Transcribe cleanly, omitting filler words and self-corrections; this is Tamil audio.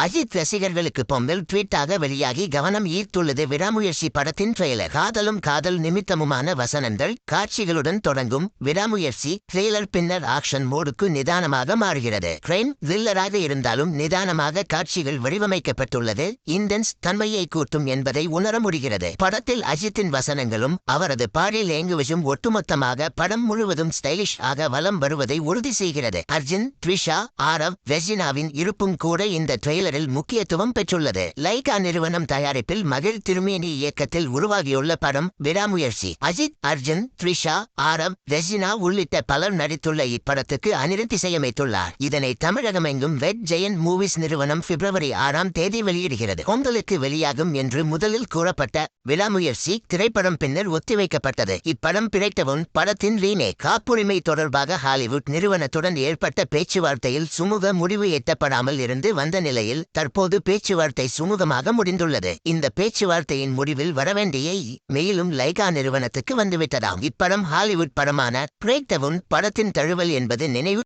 அஜித் ரசிகர்களுக்கு பொங்கல் ட்வீட்டாக வெளியாகி கவனம் ஈர்த்துள்ளது விடாமுயற்சி படத்தின் ட்ரெய்லர். காதலும் காதல் நிமித்தமுமான வசனங்கள் காட்சிகளுடன் தொடங்கும் விடாமுயற்சி ட்ரெய்லர் பின்னர் ஆக்ஷன் மோடுக்கு நிதானமாக மாறுகிறது. கிரைம் த்ரில்லராக இருந்தாலும் நிதானமாக காட்சிகள் வடிவமைக்கப்பட்டுள்ளது. இன்டென்ஸ் தன்மையை கூட்டும் என்பதை உணர முடிகிறது. படத்தில் அஜித்தின் வசனங்களும் அவரது பாடி லேங்குவேஜும் ஒட்டுமொத்தமாக படம் முழுவதும் ஸ்டைலிஷ் ஆக வலம் வருவதை உறுதி செய்கிறது. அர்ஜுன், த்ரிஷா, ஆரவ், ரெஜினாவின் இருப்பும் கூட இந்த ட்ரெய்லரில் முக்கியத்துவம் பெற்றுள்ளது. லைகா நிறுவனம் தயாரிப்பில் மகிழ் திருமேனி இயக்கத்தில் உருவாகியுள்ள படம் விடாமுயற்சி. அஜித், அர்ஜுன், த்ரிஷா, ஆரவ், ரெஜினா உள்ளிட்ட பலர் நடித்துள்ள இப்படத்துக்கு அனிருத் இசையமைத்துள்ளார். இதனை தமிழகமெங்கும் ரெட் ஜெயண்ட் மூவிஸ் நிறுவனம் பிப்ரவரி 6ஆம் தேதி வெளியிடுகிறது. பொங்கலுக்கு வெளியாகும் என்று முதலில் கூறப்பட்ட விடாமுயற்சி திரைப்படம் பின்னர் ஒத்திவைக்கப்பட்டது. இப்படம் பிழைத்தவுன் படத்தின் ரீமேக் காப்புரிமை தொடர்பாக ஹாலிவுட் நிறுவனத்துடன் ஏற்பட்ட பேச்சுவார்த்தையில் சுமூக முடிவு எட்டப்படாமல் இருந்து வந்த நிலையில் தற்போது பேச்சுவார்த்தை சுமூகமாக முடிந்துள்ளது. இந்த பேச்சுவார்த்தையின் முடிவில் வரவேண்டிய மெயிலும் லைகா நிறுவனத்துக்கு வந்துவிட்டதாம். இப்படம் ஹாலிவுட் படமான பிழைத்தவுன் படத்தின் தழுவல் என்பது நினைவு